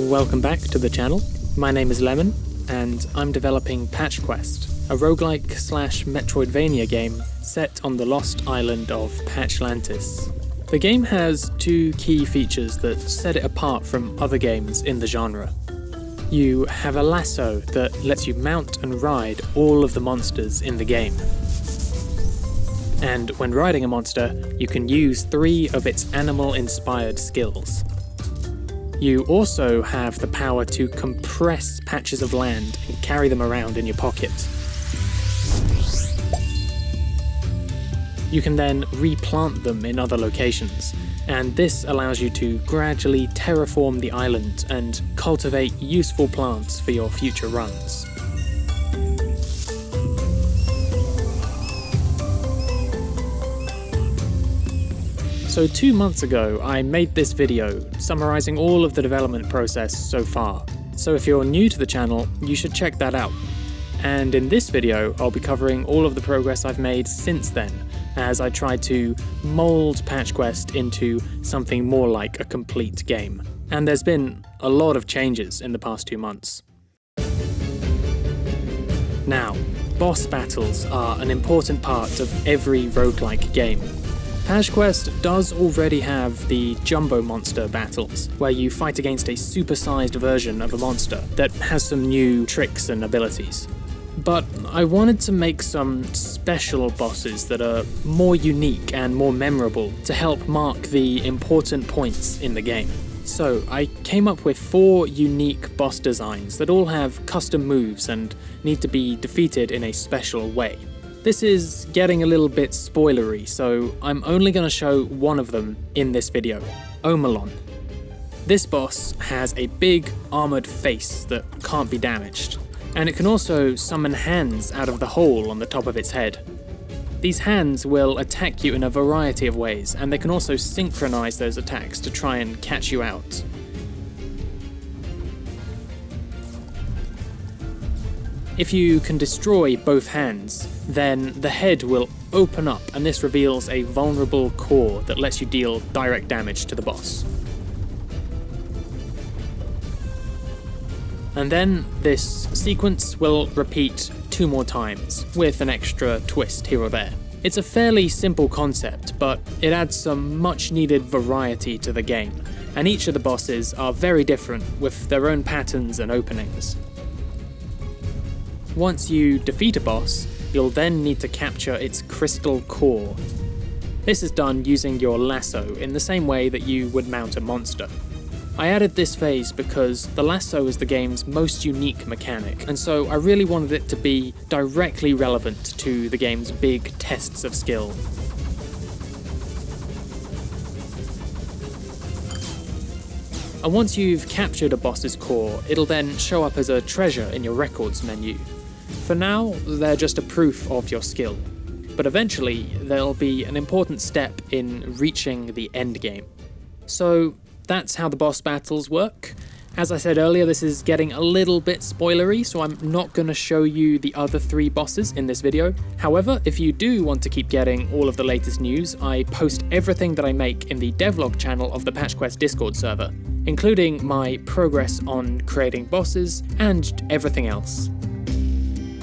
Welcome back to the channel. My name is Lemon, and I'm developing Patch Quest, a roguelike / Metroidvania game set on the lost island of Patchlantis. The game has two key features that set it apart from other games in the genre. You have a lasso that lets you mount and ride all of the monsters in the game. And when riding a monster, you can use 3 of its animal-inspired skills. You also have the power to compress patches of land and carry them around in your pocket. You can then replant them in other locations, and this allows you to gradually terraform the island and cultivate useful plants for your future runs. So 2 months ago, I made this video summarizing all of the development process so far. So if you're new to the channel, you should check that out. And in this video, I'll be covering all of the progress I've made since then, as I try to mold Patch Quest into something more like a complete game. And there's been a lot of changes in the past 2 months. Now, boss battles are an important part of every roguelike game. Patch Quest does already have the jumbo monster battles, where you fight against a supersized version of a monster that has some new tricks and abilities. But I wanted to make some special bosses that are more unique and more memorable to help mark the important points in the game. So I came up with 4 unique boss designs that all have custom moves and need to be defeated in a special way. This is getting a little bit spoilery, so I'm only going to show one of them in this video, Omelon. This boss has a big armoured face that can't be damaged, and it can also summon hands out of the hole on the top of its head. These hands will attack you in a variety of ways, and they can also synchronize those attacks to try and catch you out. If you can destroy both hands, then the head will open up, and this reveals a vulnerable core that lets you deal direct damage to the boss. And then this sequence will repeat 2 more times, with an extra twist here or there. It's a fairly simple concept, but it adds some much needed variety to the game, and each of the bosses are very different with their own patterns and openings. Once you defeat a boss, you'll then need to capture its crystal core. This is done using your lasso in the same way that you would mount a monster. I added this phase because the lasso is the game's most unique mechanic, and so I really wanted it to be directly relevant to the game's big tests of skill. And once you've captured a boss's core, it'll then show up as a treasure in your records menu. For now, they're just a proof of your skill, but eventually they'll be an important step in reaching the end game. So that's how the boss battles work. As I said earlier, this is getting a little bit spoilery, so I'm not going to show you the other 3 bosses in this video. However, if you do want to keep getting all of the latest news, I post everything that I make in the Devlog channel of the Patch Quest Discord server, including my progress on creating bosses and everything else.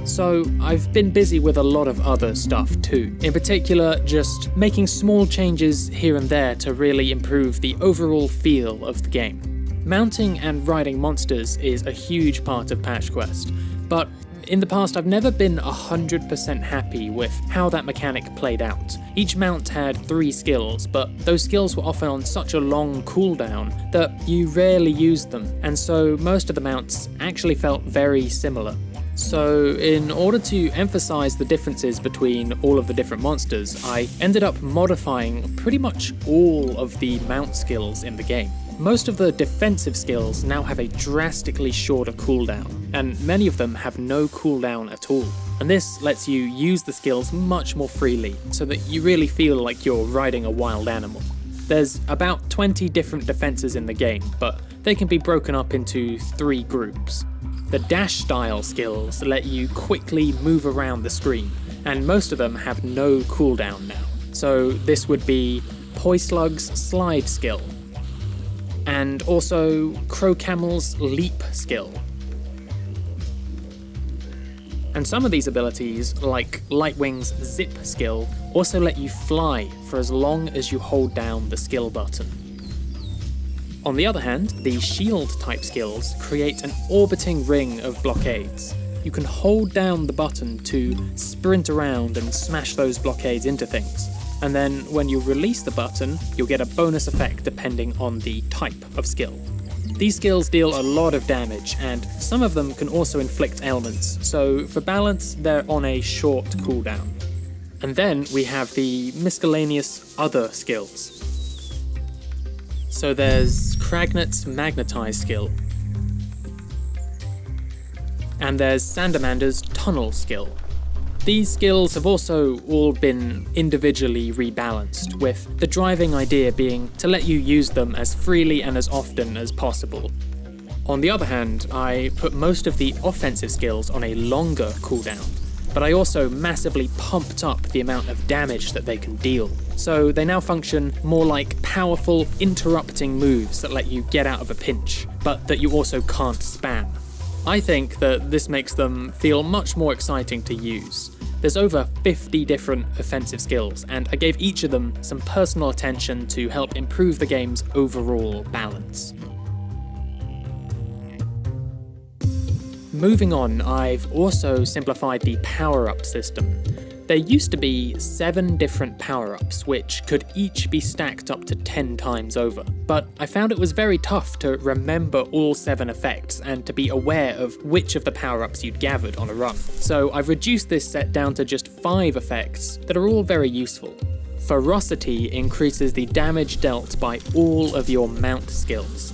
So I've been busy with a lot of other stuff too, in particular just making small changes here and there to really improve the overall feel of the game. Mounting and riding monsters is a huge part of Patch Quest, but in the past I've never been 100% happy with how that mechanic played out. Each mount had 3 skills, but those skills were often on such a long cooldown that you rarely used them, and so most of the mounts actually felt very similar. So in order to emphasize the differences between all of the different monsters, I ended up modifying pretty much all of the mount skills in the game. Most of the defensive skills now have a drastically shorter cooldown, and many of them have no cooldown at all. And this lets you use the skills much more freely, so that you really feel like you're riding a wild animal. There's about 20 different defenses in the game, but they can be broken up into 3 groups. The dash style skills let you quickly move around the screen, and most of them have no cooldown now. So this would be Poislug's slide skill, and also Crow-Camel's leap skill. And some of these abilities, like Lightwing's zip skill, also let you fly for as long as you hold down the skill button. On the other hand, the shield type skills create an orbiting ring of blockades. You can hold down the button to sprint around and smash those blockades into things, and then when you release the button, you'll get a bonus effect depending on the type of skill. These skills deal a lot of damage, and some of them can also inflict ailments, so for balance, they're on a short cooldown. And then we have the miscellaneous other skills. So there's Kragnet's Magnetize skill, and there's Sandamander's Tunnel skill. These skills have also all been individually rebalanced, with the driving idea being to let you use them as freely and as often as possible. On the other hand, I put most of the offensive skills on a longer cooldown, but I also massively pumped up the amount of damage that they can deal. So they now function more like powerful, interrupting moves that let you get out of a pinch, but that you also can't spam. I think that this makes them feel much more exciting to use. There's over 50 different offensive skills, and I gave each of them some personal attention to help improve the game's overall balance. Moving on, I've also simplified the power-up system. There used to be 7 different power-ups, which could each be stacked up to 10 times over, but I found it was very tough to remember all 7 effects and to be aware of which of the power-ups you'd gathered on a run. So I've reduced this set down to just 5 effects that are all very useful. Ferocity increases the damage dealt by all of your mount skills.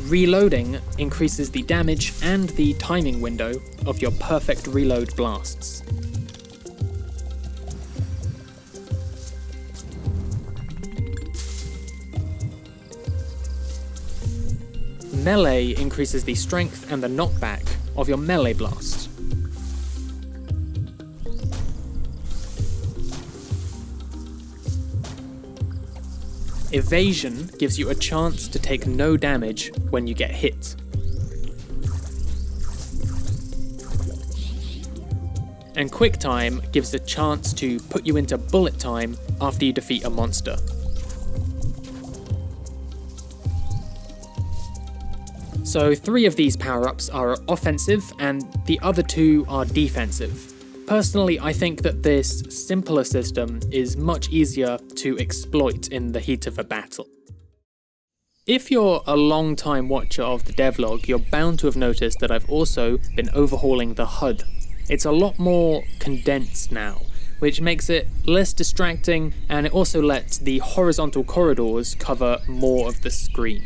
Reloading increases the damage and the timing window of your perfect reload blasts. Melee increases the strength and the knockback of your melee blast. Evasion gives you a chance to take no damage when you get hit. And Quick Time gives a chance to put you into bullet time after you defeat a monster. So 3 of these power-ups are offensive and the other 2 are defensive. Personally, I think that this simpler system is much easier to exploit in the heat of a battle. If you're a long-time watcher of the devlog, you're bound to have noticed that I've also been overhauling the HUD. It's a lot more condensed now, which makes it less distracting, and it also lets the horizontal corridors cover more of the screen.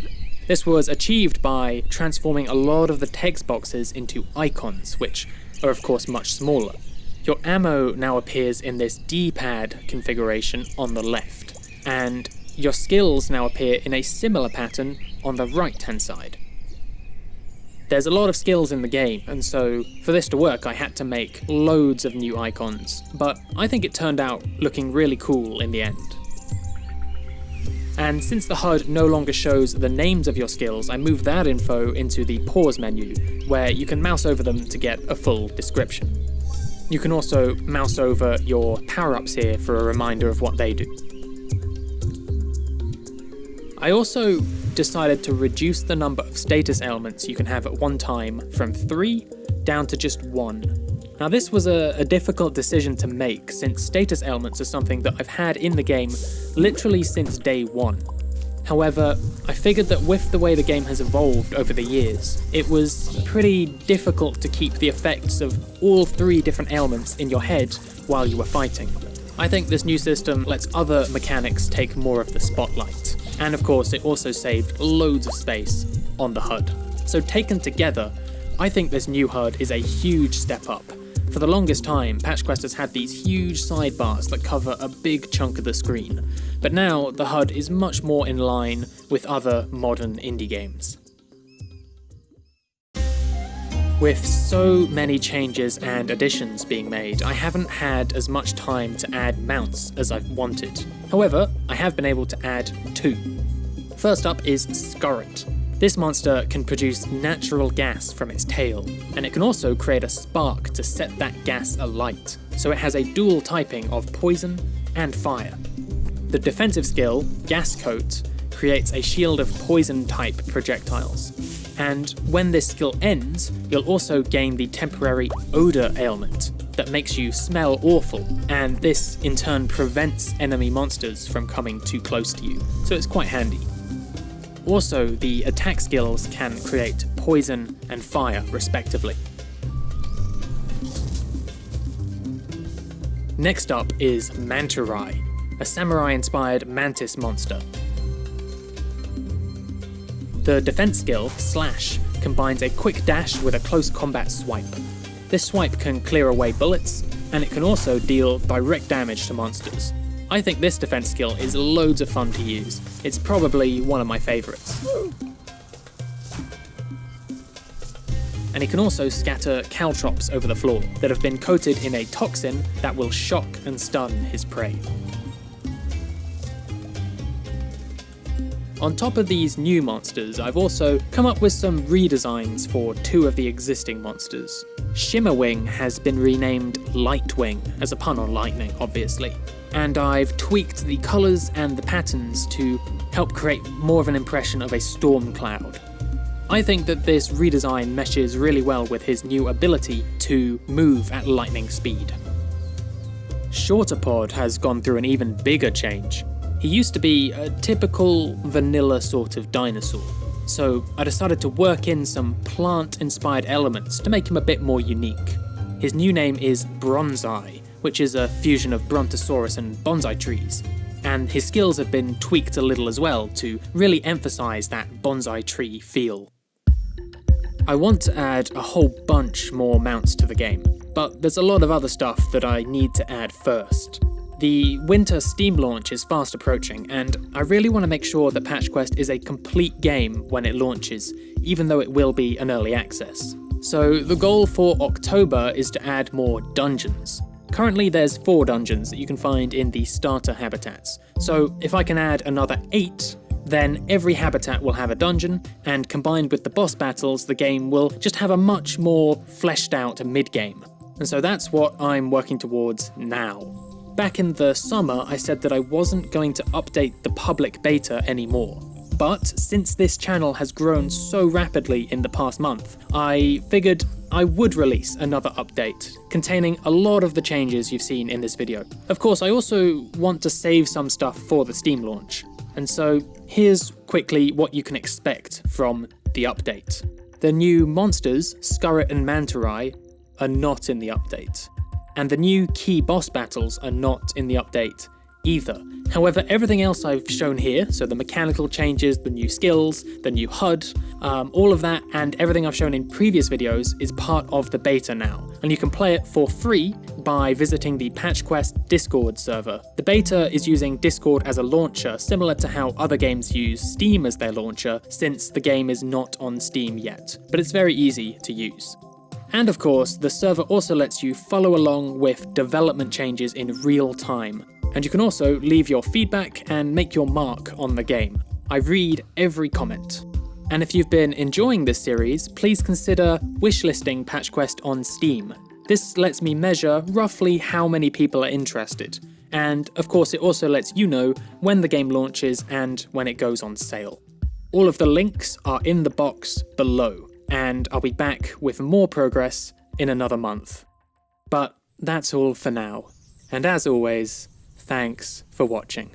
This was achieved by transforming a lot of the text boxes into icons, which are of course much smaller. Your ammo now appears in this D-pad configuration on the left, and your skills now appear in a similar pattern on the right-hand side. There's a lot of skills in the game, and so for this to work I had to make loads of new icons, but I think it turned out looking really cool in the end. And since the HUD no longer shows the names of your skills, I moved that info into the pause menu, where you can mouse over them to get a full description. You can also mouse over your power-ups here for a reminder of what they do. I also decided to reduce the number of status ailments you can have at one time from 3 down to just 1. Now this was a difficult decision to make, since status ailments are something that I've had in the game literally since day 1. However, I figured that with the way the game has evolved over the years, it was pretty difficult to keep the effects of all 3 different ailments in your head while you were fighting. I think this new system lets other mechanics take more of the spotlight. And of course, it also saved loads of space on the HUD. So taken together, I think this new HUD is a huge step up. For the longest time, Patch Quest has had these huge sidebars that cover a big chunk of the screen, but now the HUD is much more in line with other modern indie games. With so many changes and additions being made, I haven't had as much time to add mounts as I've wanted. However, I have been able to add 2. First up is Scurrit. This monster can produce natural gas from its tail, and it can also create a spark to set that gas alight, so it has a dual typing of poison and fire. The defensive skill, Gas Coat, creates a shield of poison-type projectiles, and when this skill ends, you'll also gain the temporary Odour ailment that makes you smell awful, and this in turn prevents enemy monsters from coming too close to you, so it's quite handy. Also, the attack skills can create poison and fire, respectively. Next up is Mantarai, a samurai-inspired mantis monster. The defense skill, Slash, combines a quick dash with a close combat swipe. This swipe can clear away bullets, and it can also deal direct damage to monsters. I think this defense skill is loads of fun to use. It's probably one of my favourites. And he can also scatter caltrops over the floor that have been coated in a toxin that will shock and stun his prey. On top of these new monsters, I've also come up with some redesigns for 2 of the existing monsters. Shimmerwing has been renamed Lightwing, as a pun on lightning, obviously. And I've tweaked the colours and the patterns to help create more of an impression of a storm cloud. I think that this redesign meshes really well with his new ability to move at lightning speed. Shorterpod has gone through an even bigger change. He used to be a typical vanilla sort of dinosaur, so I decided to work in some plant-inspired elements to make him a bit more unique. His new name is Bronzai, which is a fusion of Brontosaurus and bonsai trees, and his skills have been tweaked a little as well to really emphasise that bonsai tree feel. I want to add a whole bunch more mounts to the game, but there's a lot of other stuff that I need to add first. The winter Steam launch is fast approaching, and I really want to make sure that Patch Quest is a complete game when it launches, even though it will be an early access. So the goal for October is to add more dungeons. Currently there's 4 dungeons that you can find in the starter habitats, so if I can add another 8, then every habitat will have a dungeon, and combined with the boss battles, the game will just have a much more fleshed out mid-game. And so that's what I'm working towards now. Back in the summer, I said that I wasn't going to update the public beta anymore. But since this channel has grown so rapidly in the past month, I figured I would release another update containing a lot of the changes you've seen in this video. Of course, I also want to save some stuff for the Steam launch. And so here's quickly what you can expect from the update. The new monsters, Scurrit and Mantarai, are not in the update. And the new key boss battles are not in the update either. However, everything else I've shown here, so the mechanical changes, the new skills, the new HUD, all of that and everything I've shown in previous videos is part of the beta now, and you can play it for free by visiting the Patch Quest Discord server. The beta is using Discord as a launcher, similar to how other games use Steam as their launcher, since the game is not on Steam yet, but it's very easy to use. And of course, the server also lets you follow along with development changes in real time. And you can also leave your feedback and make your mark on the game. I read every comment. And if you've been enjoying this series, please consider wishlisting Patch Quest on Steam. This lets me measure roughly how many people are interested. And of course, it also lets you know when the game launches and when it goes on sale. All of the links are in the box below, and I'll be back with more progress in another month. But that's all for now. And as always, thanks for watching.